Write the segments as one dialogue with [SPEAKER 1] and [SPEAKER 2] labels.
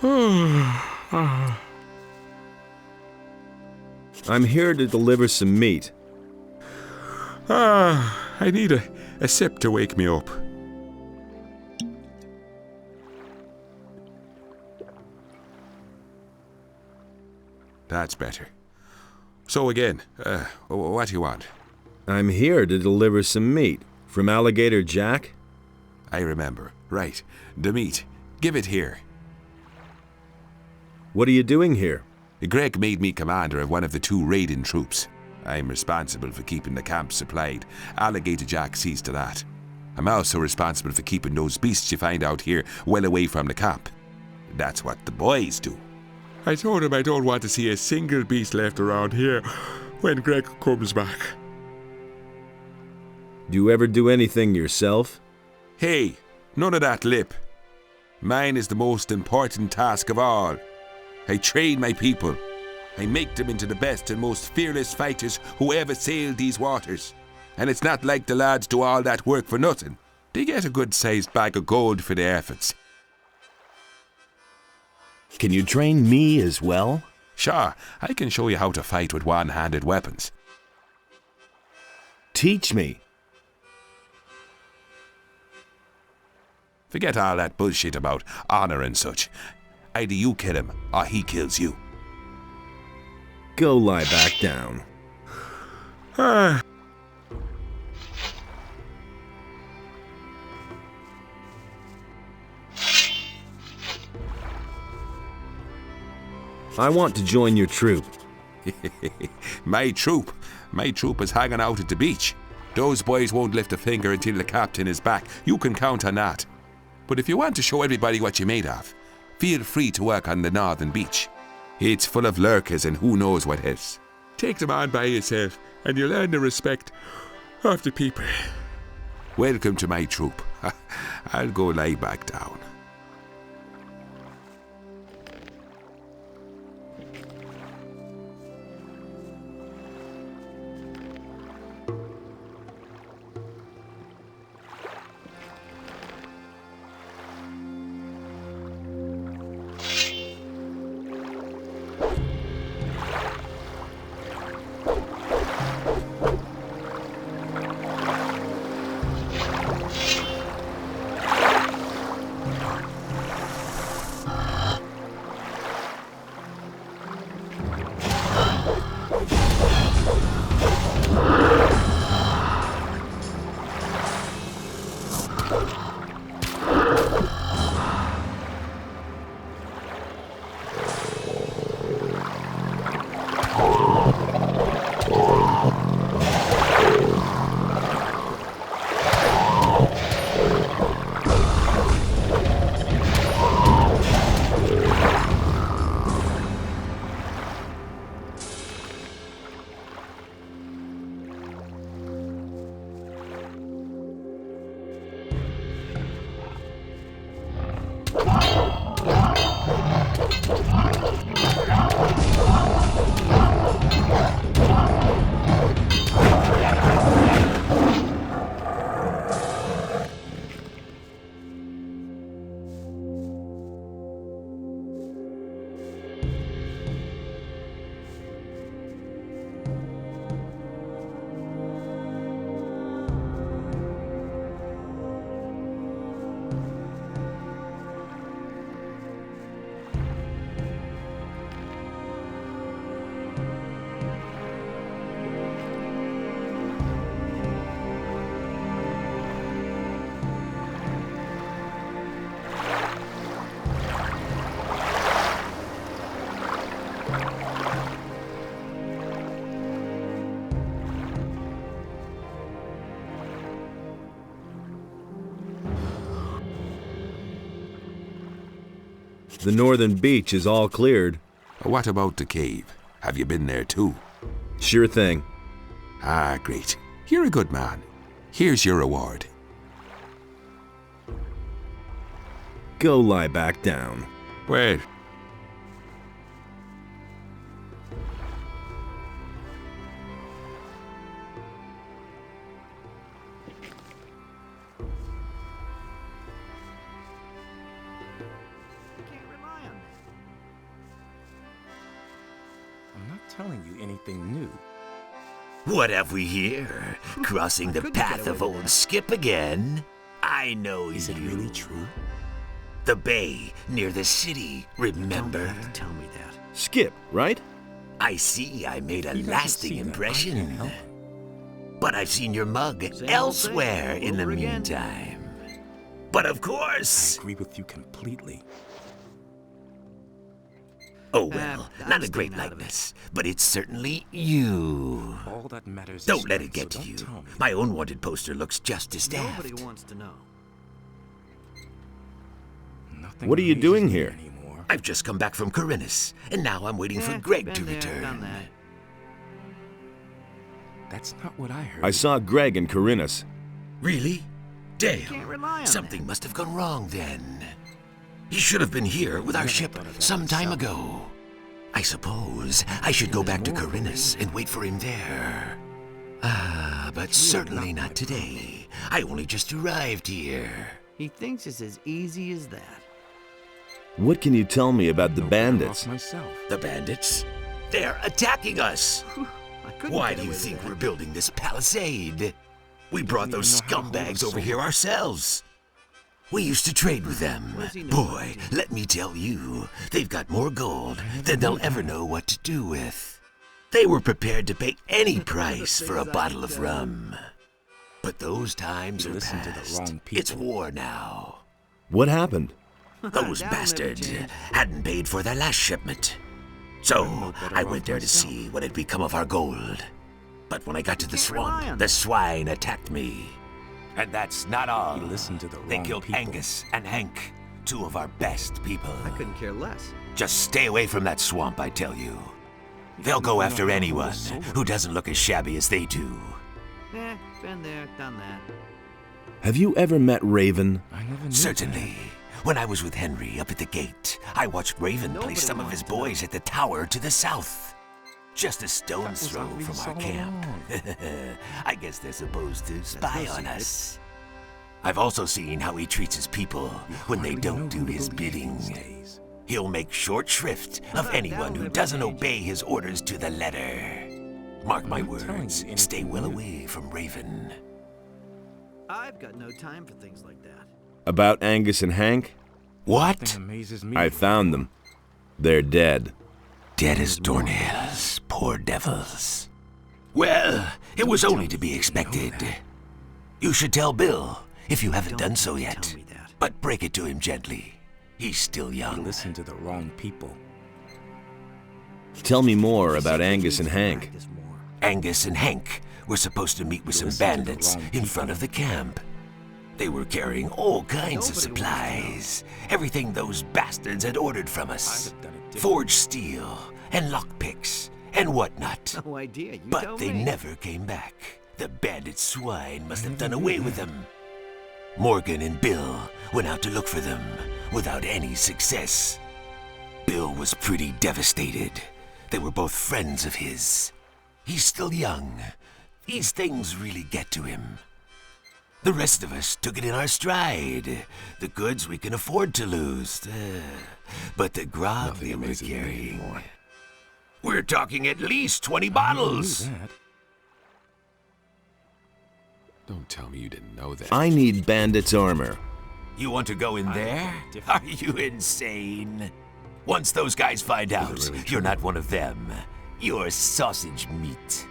[SPEAKER 1] I'm here to deliver some meat.
[SPEAKER 2] I need a sip to wake me up. That's better. So again, what do you want?
[SPEAKER 1] I'm here to deliver some meat. From Alligator Jack?
[SPEAKER 2] I remember. Right. The meat. Give it here.
[SPEAKER 1] What are you doing here?
[SPEAKER 2] Greg made me commander of one of the 2 raiding troops. I'm responsible for keeping the camp supplied. Alligator Jack sees to that. I'm also responsible for keeping those beasts you find out here well away from the camp. That's what the boys do. I told him I don't want to see a single beast left around here when Greg comes back.
[SPEAKER 1] Do you ever do anything yourself?
[SPEAKER 2] Hey, none of that lip. Mine is the most important task of all. I train my people. I make them into the best and most fearless fighters who ever sailed these waters. And it's not like the lads do all that work for nothing. They get a good-sized bag of gold for their efforts.
[SPEAKER 3] Can you train me as well?
[SPEAKER 2] Sure, I can show you how to fight with one-handed weapons.
[SPEAKER 3] Teach me.
[SPEAKER 2] Forget all that bullshit about honor and such. Either you kill him, or he kills you.
[SPEAKER 1] Go lie back down. I want to join your troop.
[SPEAKER 2] My troop? My troop is hanging out at the beach. Those boys won't lift a finger until the captain is back. You can count on that. But if you want to show everybody what you're made of, feel free to work on the northern beach. It's full of lurkers and who knows what else. Take them on by yourself, and you'll earn the respect of the people. Welcome to my troop. I'll go lie back down.
[SPEAKER 1] The northern beach is all cleared.
[SPEAKER 2] What about the cave? Have you been there too?
[SPEAKER 1] Sure thing.
[SPEAKER 2] Ah, great. You're a good man. Here's your reward.
[SPEAKER 1] Go lie back down.
[SPEAKER 2] Wait.
[SPEAKER 4] Can't rely on that. telling you anything new.
[SPEAKER 5] What have we here? Crossing the path of old Skip again? I know you.
[SPEAKER 4] Is it really true?
[SPEAKER 5] The bay near the city, remember?
[SPEAKER 6] You don't have to tell me that.
[SPEAKER 1] Skip, right?
[SPEAKER 5] I see I made a
[SPEAKER 4] He doesn't
[SPEAKER 5] lasting
[SPEAKER 4] see that. I
[SPEAKER 5] impression.
[SPEAKER 4] can't help it.
[SPEAKER 5] But I've seen your mug
[SPEAKER 6] Same old
[SPEAKER 5] elsewhere
[SPEAKER 6] thing,
[SPEAKER 5] in the
[SPEAKER 6] over again.
[SPEAKER 5] meantime. But of
[SPEAKER 4] I
[SPEAKER 5] course...
[SPEAKER 4] agree with you completely.
[SPEAKER 5] Oh well,
[SPEAKER 6] I'm
[SPEAKER 5] not a
[SPEAKER 6] staying
[SPEAKER 5] great
[SPEAKER 6] out of it.
[SPEAKER 5] likeness, but it's certainly you.
[SPEAKER 4] All that matters
[SPEAKER 5] Don't
[SPEAKER 4] is
[SPEAKER 5] let
[SPEAKER 4] you,
[SPEAKER 5] it get
[SPEAKER 4] so
[SPEAKER 5] to
[SPEAKER 4] don't
[SPEAKER 5] you.
[SPEAKER 4] tell me.
[SPEAKER 5] My own wanted poster looks just as daft.
[SPEAKER 6] Nobody wants to know.
[SPEAKER 4] Nothing
[SPEAKER 1] What are you
[SPEAKER 4] amazes
[SPEAKER 1] doing
[SPEAKER 4] me
[SPEAKER 1] here?
[SPEAKER 4] anymore.
[SPEAKER 5] I've just come back from Corinus, and now I'm waiting for
[SPEAKER 6] Eh,
[SPEAKER 5] Greg
[SPEAKER 6] been
[SPEAKER 5] to
[SPEAKER 6] there,
[SPEAKER 5] return.
[SPEAKER 6] done that.
[SPEAKER 4] That's not what I heard.
[SPEAKER 1] I saw Greg and Corinus.
[SPEAKER 5] Really?
[SPEAKER 6] Can't
[SPEAKER 5] Damn.
[SPEAKER 6] rely on
[SPEAKER 5] Something must have gone wrong then. He should have been here with our
[SPEAKER 4] never
[SPEAKER 5] ship
[SPEAKER 4] thought of that
[SPEAKER 5] some time
[SPEAKER 4] myself.
[SPEAKER 5] ago. I suppose I should go back to
[SPEAKER 4] more
[SPEAKER 5] Corinus and wait for him there. But certainly not today. I only just arrived here.
[SPEAKER 6] He thinks it's as easy as that.
[SPEAKER 1] What can you tell me about the
[SPEAKER 4] No better
[SPEAKER 1] bandits?
[SPEAKER 4] off myself.
[SPEAKER 5] The bandits? They're attacking us!
[SPEAKER 6] I couldn't
[SPEAKER 5] Why
[SPEAKER 6] get
[SPEAKER 5] do you
[SPEAKER 6] away with
[SPEAKER 5] think
[SPEAKER 6] that.
[SPEAKER 5] we're building this palisade? We brought
[SPEAKER 4] even
[SPEAKER 5] those
[SPEAKER 4] know how to hold a
[SPEAKER 5] scumbags over
[SPEAKER 4] sword.
[SPEAKER 5] here ourselves. We used to trade with them.
[SPEAKER 6] What does he know
[SPEAKER 5] Boy,
[SPEAKER 6] about
[SPEAKER 5] let me tell you, they've got more gold than they'll ever know what to do with. They were prepared to pay any price for a bottle of rum. But those times
[SPEAKER 4] You
[SPEAKER 5] are
[SPEAKER 4] listen to the
[SPEAKER 5] past.
[SPEAKER 4] wrong
[SPEAKER 5] It's
[SPEAKER 4] people.
[SPEAKER 5] war now.
[SPEAKER 1] What happened?
[SPEAKER 5] Those
[SPEAKER 6] That'll never
[SPEAKER 5] bastards
[SPEAKER 6] change.
[SPEAKER 5] hadn't paid for their last shipment. So
[SPEAKER 4] no better
[SPEAKER 5] I
[SPEAKER 4] off
[SPEAKER 5] went there to
[SPEAKER 4] myself.
[SPEAKER 5] see what had become of our gold. But when I got to the
[SPEAKER 6] can't rely on
[SPEAKER 5] swamp,
[SPEAKER 6] that.
[SPEAKER 5] the swine attacked me. And that's not all.
[SPEAKER 4] You listen to the
[SPEAKER 5] They
[SPEAKER 4] wrong
[SPEAKER 5] killed
[SPEAKER 4] people.
[SPEAKER 5] Angus and Hank, two of our best people.
[SPEAKER 6] I couldn't care less.
[SPEAKER 5] Just stay away from that swamp, I tell you. They'll
[SPEAKER 4] don't
[SPEAKER 5] go
[SPEAKER 4] even
[SPEAKER 5] after
[SPEAKER 4] know how to hold a
[SPEAKER 5] anyone
[SPEAKER 4] sword.
[SPEAKER 5] who doesn't look as shabby as they do.
[SPEAKER 6] Eh, been there, done that.
[SPEAKER 1] Have you ever met Raven?
[SPEAKER 4] I never knew
[SPEAKER 5] Certainly. When I was with Henry up at the gate, I watched Raven
[SPEAKER 6] Nobody
[SPEAKER 5] place some of
[SPEAKER 6] wants
[SPEAKER 5] his
[SPEAKER 6] to know.
[SPEAKER 5] boys at the tower to the south. Just a
[SPEAKER 4] That
[SPEAKER 5] stone's
[SPEAKER 4] was
[SPEAKER 5] throw
[SPEAKER 4] obvious
[SPEAKER 5] from our
[SPEAKER 4] all
[SPEAKER 5] camp.
[SPEAKER 4] along.
[SPEAKER 5] I guess they're supposed to spy
[SPEAKER 6] no
[SPEAKER 5] on
[SPEAKER 6] secret.
[SPEAKER 5] us. I've also seen how he treats his people when they
[SPEAKER 4] Hardly
[SPEAKER 5] don't
[SPEAKER 4] know
[SPEAKER 5] do
[SPEAKER 4] who to
[SPEAKER 5] his
[SPEAKER 4] believe
[SPEAKER 5] bidding.
[SPEAKER 4] these days.
[SPEAKER 5] He'll make short shrift of anyone who
[SPEAKER 6] never
[SPEAKER 5] doesn't
[SPEAKER 6] change.
[SPEAKER 5] obey his orders to the letter. Mark my
[SPEAKER 4] I'm not telling
[SPEAKER 5] words,
[SPEAKER 4] you anything
[SPEAKER 5] stay well
[SPEAKER 4] new.
[SPEAKER 5] away from Raven.
[SPEAKER 6] I've got no time for things like that.
[SPEAKER 1] About Angus and Hank?
[SPEAKER 5] What?
[SPEAKER 4] Nothing amazes me.
[SPEAKER 1] I found them. They're dead.
[SPEAKER 5] Dead as doornails, poor devils. Well, it was only to be expected. You should tell Bill, if you haven't
[SPEAKER 6] Don't
[SPEAKER 5] done so
[SPEAKER 6] tell
[SPEAKER 5] yet.
[SPEAKER 6] me that.
[SPEAKER 5] But break it to him gently. He's still
[SPEAKER 4] You
[SPEAKER 5] young.
[SPEAKER 4] listen to the wrong people.
[SPEAKER 1] Tell me more about Angus and Hank.
[SPEAKER 6] Practice more.
[SPEAKER 5] Angus and Hank were supposed to meet with some
[SPEAKER 4] listen to the
[SPEAKER 5] bandits
[SPEAKER 4] wrong
[SPEAKER 5] in front of the camp. They were carrying all kinds of
[SPEAKER 6] Nobody wants to know.
[SPEAKER 5] supplies. Everything those bastards had ordered from
[SPEAKER 4] I'd
[SPEAKER 5] us.
[SPEAKER 4] have done it differently.
[SPEAKER 5] Forged steel and lockpicks and whatnot.
[SPEAKER 6] No idea. You
[SPEAKER 5] But
[SPEAKER 6] tell
[SPEAKER 5] they
[SPEAKER 6] me.
[SPEAKER 5] never came back. The bandit swine must have done away with them. Morgan and Bill went out to look for them without any success. Bill was pretty devastated. They were both friends of his. He's still young. These things really get to him. The rest of us took it in our stride. The goods we can afford to lose. But the grog they were carrying. We're talking at least 20
[SPEAKER 4] I
[SPEAKER 5] bottles.
[SPEAKER 4] knew that.
[SPEAKER 2] Don't tell me you didn't know that.
[SPEAKER 1] I need bandits' armor.
[SPEAKER 5] You want to go in there? Are you insane? Once those guys find out you're not one of them, you're sausage meat.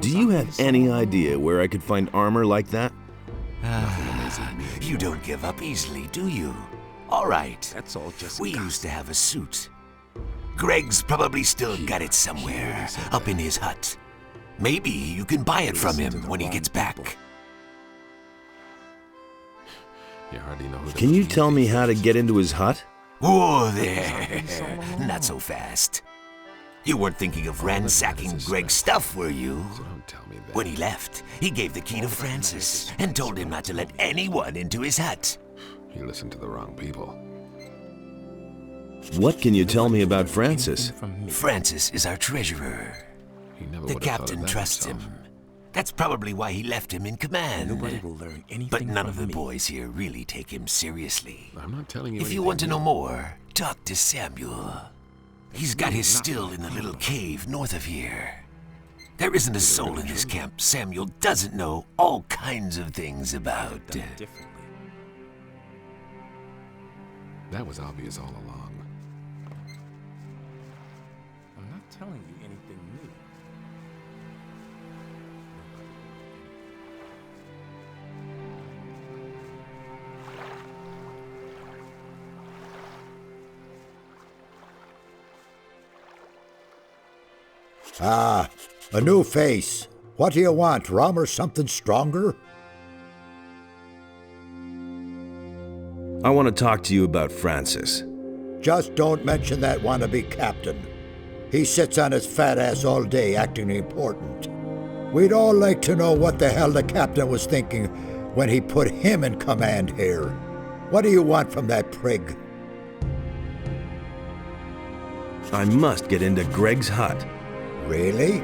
[SPEAKER 1] Do you have any idea where I could find armor like that?
[SPEAKER 5] You don't give up easily, do you? All right.
[SPEAKER 4] That's all just
[SPEAKER 5] We
[SPEAKER 4] gossip.
[SPEAKER 5] used to have a suit. Greg's probably still got it somewhere, up in his hut. Maybe you can buy it from him when he gets back.
[SPEAKER 2] You hardly know who the
[SPEAKER 1] Can you
[SPEAKER 2] thief
[SPEAKER 1] tell me
[SPEAKER 2] is.
[SPEAKER 1] how to get into his hut?
[SPEAKER 5] Whoa there! Not so fast. You weren't thinking of ransacking Greg's stuff, were you?
[SPEAKER 2] So don't tell me that.
[SPEAKER 5] When he left, he gave the key to Francis and told him not to let anyone into his hut.
[SPEAKER 2] You listened to the wrong people.
[SPEAKER 1] What can you tell me about Francis?
[SPEAKER 4] From me.
[SPEAKER 5] Francis is our treasurer.
[SPEAKER 2] He never
[SPEAKER 5] The
[SPEAKER 2] would have thought of
[SPEAKER 5] captain
[SPEAKER 2] that
[SPEAKER 5] trusts
[SPEAKER 2] himself.
[SPEAKER 5] him. That's probably why he left him in command.
[SPEAKER 4] Nobody will learn anything
[SPEAKER 5] But none
[SPEAKER 4] from
[SPEAKER 5] of the
[SPEAKER 4] me.
[SPEAKER 5] boys here really take him seriously.
[SPEAKER 2] I'm not telling you
[SPEAKER 5] If you
[SPEAKER 2] anything
[SPEAKER 5] want to know
[SPEAKER 2] new.
[SPEAKER 5] more, talk to Samuel. He's got his still in the little cave north of here. There isn't a soul in this camp Samuel doesn't know all kinds of things about.
[SPEAKER 4] Done it differently.
[SPEAKER 2] That was obvious all along.
[SPEAKER 4] I'm not telling you anything new.
[SPEAKER 7] Ah, a new face. What do you want, rum or something stronger?
[SPEAKER 1] I want to talk to you about Francis.
[SPEAKER 7] Just don't mention that wannabe captain. He sits on his fat ass all day acting important. We'd all like to know what the hell the captain was thinking when he put him in command here. What do you want from that prig?
[SPEAKER 1] I must get into Greg's hut.
[SPEAKER 7] Really?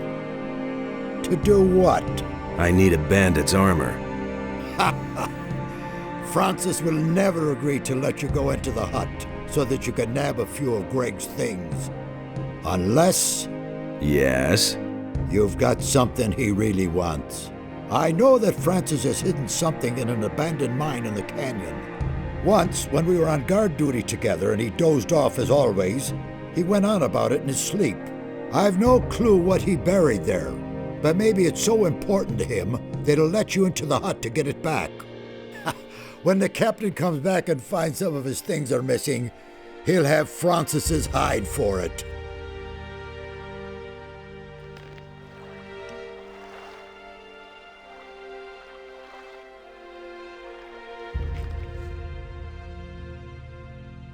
[SPEAKER 7] To do what?
[SPEAKER 1] I need a bandit's armor.
[SPEAKER 7] Francis will never agree to let you go into the hut so that you can nab a few of Greg's things. Unless
[SPEAKER 1] Yes?
[SPEAKER 7] you've got something he really wants. I know that Francis has hidden something in an abandoned mine in the canyon. Once, when we were on guard duty together and he dozed off as always, he went on about it in his sleep. I've no clue what he buried there, but maybe it's so important to him that he'll let you into the hut to get it back. When the captain comes back and finds some of his things are missing, he'll have Francis's hide for it.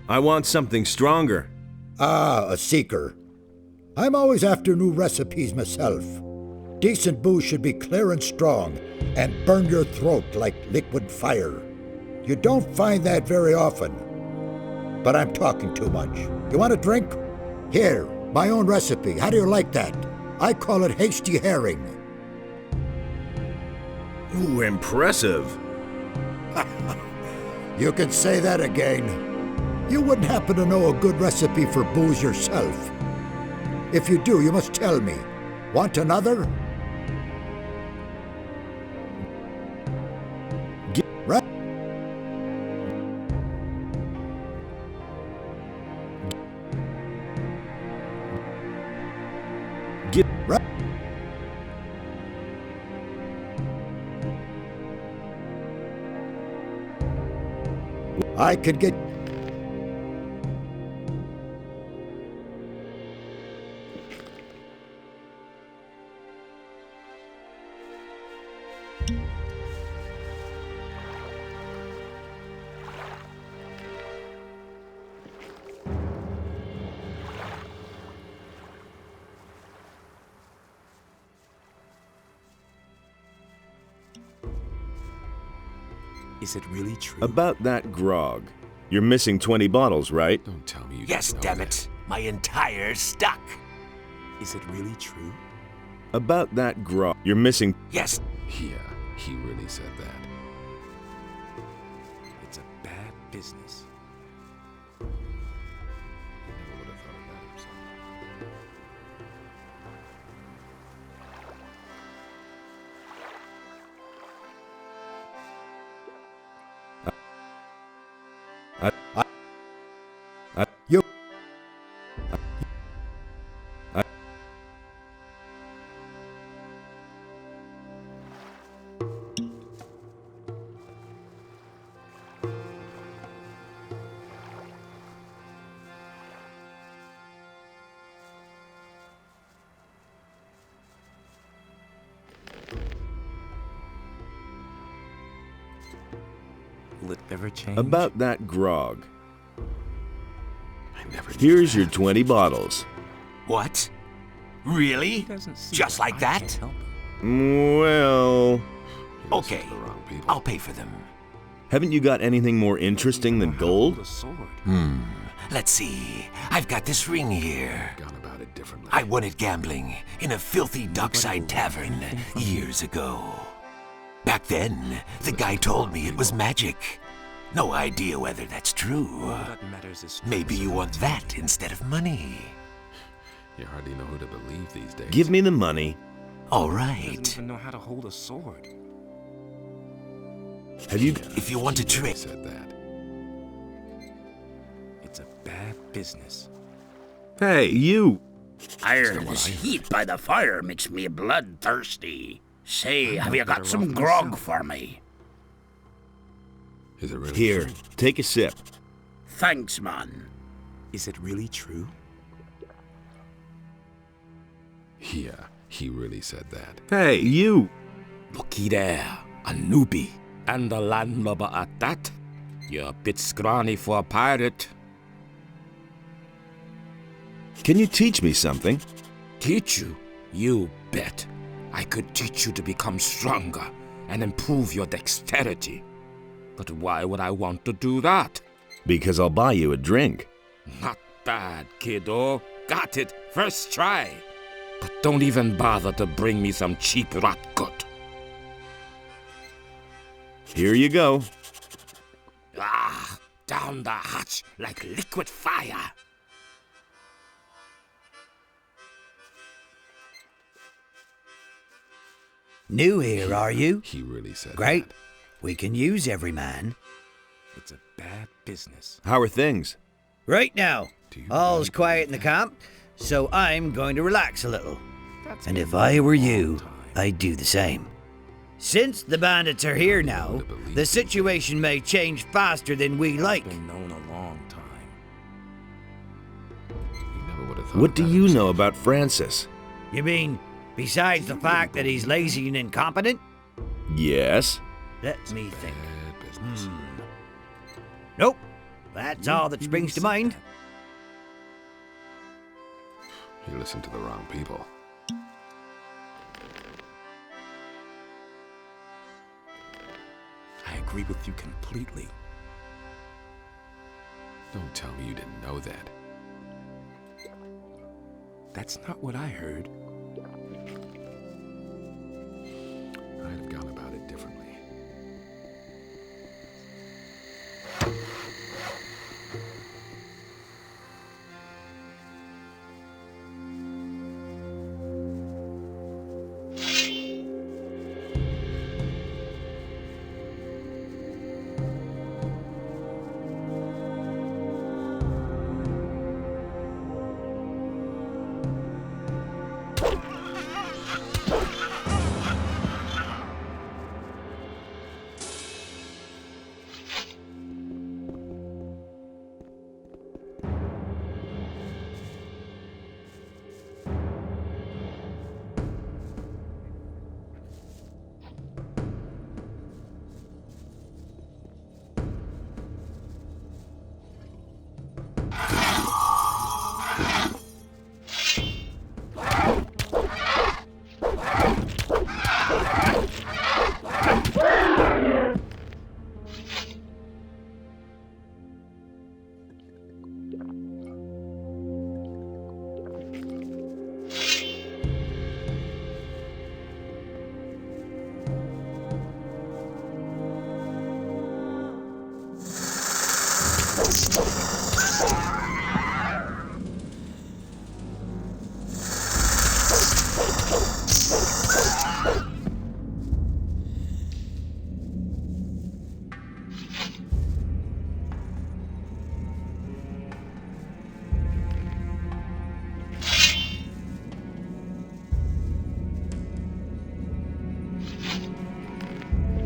[SPEAKER 1] I want something stronger.
[SPEAKER 7] Ah, a seeker. I'm always after new recipes myself. Decent booze should be clear and strong and burn your throat like liquid fire. You don't find that very often. But I'm talking too much. You want a drink? Here, my own recipe. How do you like that? I call it hasty herring.
[SPEAKER 1] Ooh, impressive.
[SPEAKER 7] You can say that again. You wouldn't happen to know a good recipe for booze yourself. If you do, you must tell me. Want another? Right?
[SPEAKER 1] Get
[SPEAKER 7] Right? I could get...
[SPEAKER 4] Is it really true?
[SPEAKER 1] about that grog. You're missing 20 bottles, right?
[SPEAKER 2] Don't tell me you
[SPEAKER 5] Yes,
[SPEAKER 2] didn't know
[SPEAKER 5] damn
[SPEAKER 2] that.
[SPEAKER 5] it. My entire stock.
[SPEAKER 4] Is it really true?
[SPEAKER 1] About that grog. You're missing.
[SPEAKER 5] Yes,
[SPEAKER 2] Yeah, he really said that.
[SPEAKER 4] It's a bad business.
[SPEAKER 2] He never would have thought of that himself.
[SPEAKER 7] You...
[SPEAKER 4] Will it ever change?
[SPEAKER 1] About that grog.
[SPEAKER 2] I never knew
[SPEAKER 1] Here's your
[SPEAKER 2] that.
[SPEAKER 1] 20 bottles.
[SPEAKER 5] what? Really?
[SPEAKER 4] He doesn't see
[SPEAKER 5] Just
[SPEAKER 4] that
[SPEAKER 5] like
[SPEAKER 4] I
[SPEAKER 5] that?
[SPEAKER 4] can't help him.
[SPEAKER 1] Well,
[SPEAKER 2] You listened
[SPEAKER 5] Okay,
[SPEAKER 2] to the wrong people.
[SPEAKER 5] I'll pay for them.
[SPEAKER 1] haven't you got anything more interesting than
[SPEAKER 4] How to hold
[SPEAKER 1] gold?
[SPEAKER 4] a sword.
[SPEAKER 5] Let's see. I've got this ring here.
[SPEAKER 2] Gone about it differently.
[SPEAKER 5] I won it gambling in a filthy dockside tavern years ago. Back then, the guy told me it was magic. No idea whether that's true.
[SPEAKER 4] All that matters is
[SPEAKER 5] Maybe you want that instead of money.
[SPEAKER 2] You hardly know who to believe these days.
[SPEAKER 1] Give me the money.
[SPEAKER 5] All
[SPEAKER 4] He
[SPEAKER 5] right.
[SPEAKER 4] doesn't even know how to hold a sword.
[SPEAKER 1] Have you...
[SPEAKER 5] If you want to
[SPEAKER 2] He
[SPEAKER 5] trade,
[SPEAKER 2] said that.
[SPEAKER 4] It's a bad business.
[SPEAKER 1] Hey, you...
[SPEAKER 8] This heat by the fire makes me bloodthirsty. Say, have you got some grog for me?
[SPEAKER 2] Is it really
[SPEAKER 1] Here,
[SPEAKER 2] true?
[SPEAKER 1] take a sip.
[SPEAKER 6] Thanks, man.
[SPEAKER 4] Is it really true?
[SPEAKER 2] Yeah, he really said that.
[SPEAKER 1] Hey, you...
[SPEAKER 9] Looky there, a newbie, and a landlubber at that. You're a bit scrawny for a pirate.
[SPEAKER 1] Can you teach me something?
[SPEAKER 9] Teach you? You bet. I could teach you to become stronger and improve your dexterity. But why would I want to do that?
[SPEAKER 1] Because I'll buy you a drink.
[SPEAKER 9] Not bad, kiddo. Got it. First try. But don't even bother to bring me some cheap rot gut.
[SPEAKER 1] Here you go.
[SPEAKER 9] Ah, down the hatch like liquid fire.
[SPEAKER 6] New here, are you?
[SPEAKER 2] He really said
[SPEAKER 6] Great.
[SPEAKER 2] that.
[SPEAKER 6] We can use every man.
[SPEAKER 4] It's a bad business.
[SPEAKER 1] How are things?
[SPEAKER 6] Right now,
[SPEAKER 2] you
[SPEAKER 6] all's
[SPEAKER 2] really
[SPEAKER 6] quiet in the camp, so I'm going to relax a little. And if I were you, I'd do the same. Since the bandits are here now, the situation may change faster than we like.
[SPEAKER 4] Been known a long time.
[SPEAKER 2] He never would have thought
[SPEAKER 1] What do
[SPEAKER 2] that
[SPEAKER 1] you
[SPEAKER 2] himself.
[SPEAKER 1] know about Francis?
[SPEAKER 6] You mean, besides the fact that he's lazy and incompetent?
[SPEAKER 1] Yes.
[SPEAKER 6] Let me think.
[SPEAKER 2] Bad business.
[SPEAKER 6] Nope. That's all that springs to mind.
[SPEAKER 2] You listened to the wrong people.
[SPEAKER 4] I agree with you completely.
[SPEAKER 2] Don't tell me you didn't know that.
[SPEAKER 4] That's not what I heard.
[SPEAKER 2] I'd have gone about it differently.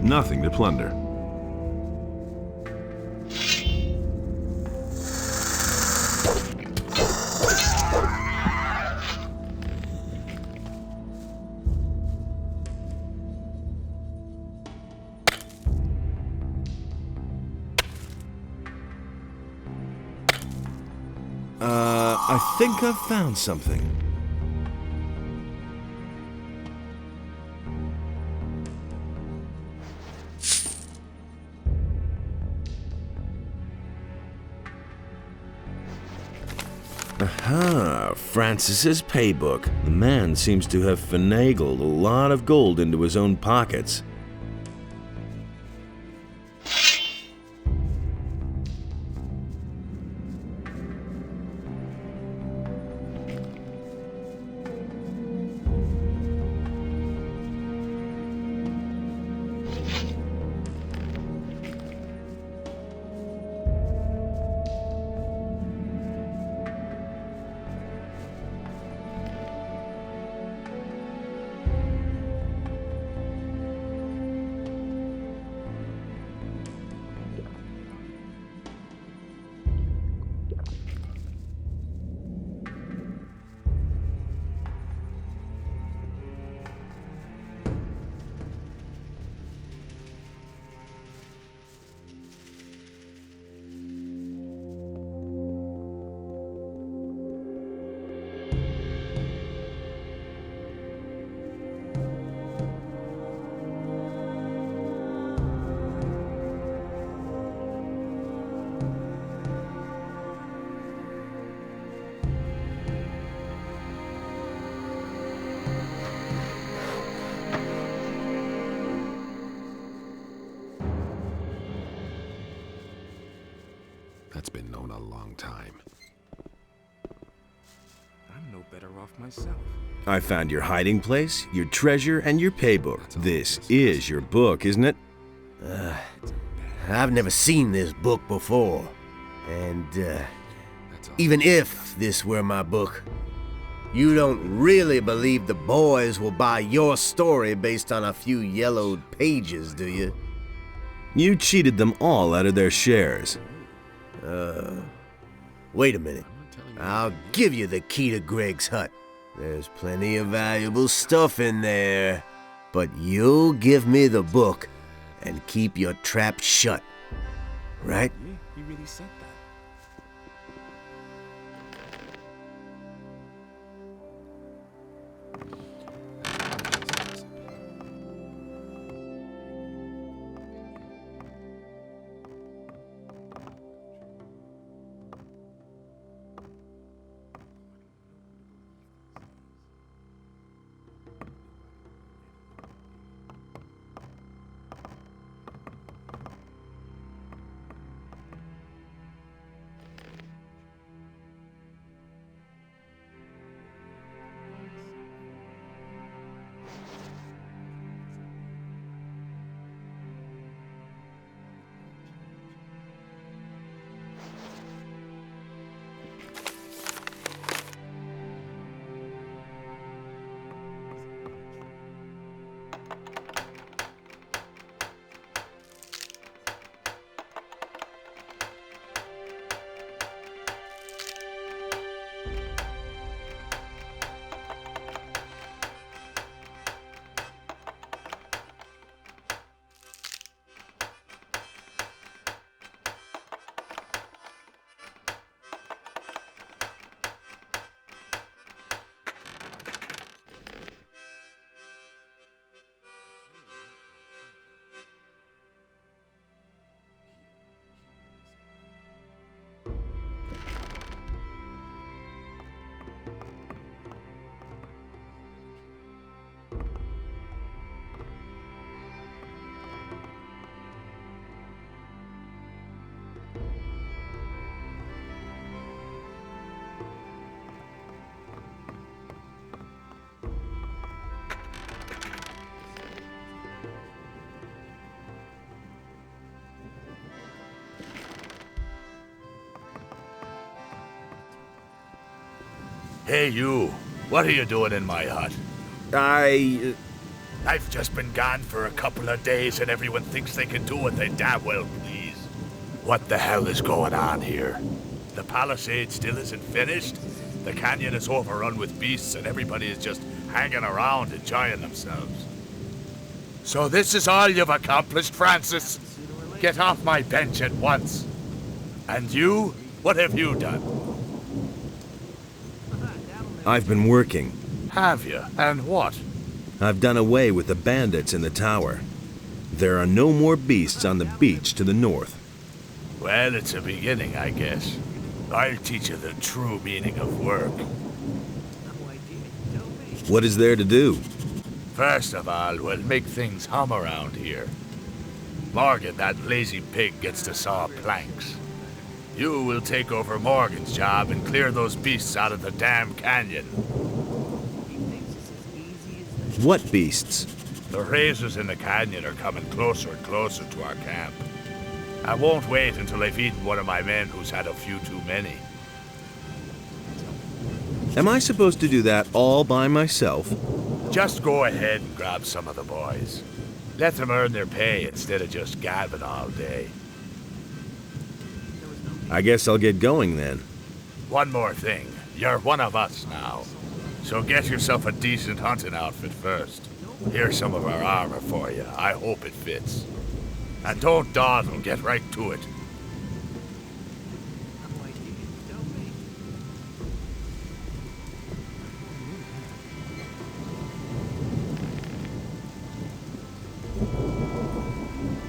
[SPEAKER 1] Nothing to plunder. I think I've found something. Aha, Francis's paybook. The man seems to have finagled a lot of gold into his own pockets.
[SPEAKER 2] That's been known a long time.
[SPEAKER 4] I'm no better off myself.
[SPEAKER 1] I found your hiding place, your treasure, and your paybook. This is your book, isn't it?
[SPEAKER 10] I've never seen this book before. And, even if this were my book, you don't really believe the boys will buy your story based on a few yellowed pages, do you?
[SPEAKER 1] You cheated them all out of their shares.
[SPEAKER 10] Wait a minute. I'll give you the key to Greg's hut. There's plenty of valuable stuff in there. But you'll give me the book and keep your trap shut. Right?
[SPEAKER 4] Yeah, he really said that.
[SPEAKER 11] Hey, you. What are you doing in my hut? I've just been gone for a couple of days and everyone thinks they can do what they damn well please. What the hell is going on here? The palisade still isn't finished? The canyon is overrun with beasts and everybody is just hanging around enjoying themselves. So this is all you've accomplished, Francis? Get off my bench at once. And you? What have you done?
[SPEAKER 1] I've been working.
[SPEAKER 11] Have you? And what?
[SPEAKER 1] I've done away with the bandits in the tower. There are no more beasts on the beach to the north.
[SPEAKER 11] Well, it's a beginning, I guess. I'll teach you the true meaning of work.
[SPEAKER 1] What is there to do?
[SPEAKER 11] First of all, we'll make things hum around here. Morgan, that lazy pig, gets to saw planks. You will take over Morgan's job and clear those beasts out of the damn canyon.
[SPEAKER 1] What beasts?
[SPEAKER 11] The razors in the canyon are coming closer and closer to our camp. I won't wait until I've eaten one of my men who's had a few too many.
[SPEAKER 1] Am I supposed to do that all by myself?
[SPEAKER 11] Just go ahead and grab some of the boys. Let them earn their pay instead of just gabbing all day.
[SPEAKER 1] I guess I'll get going then.
[SPEAKER 11] One more thing. You're one of us now. So get yourself a decent hunting outfit first. Here's some of our armor for you. I hope it fits. And don't dawdle, get right to it.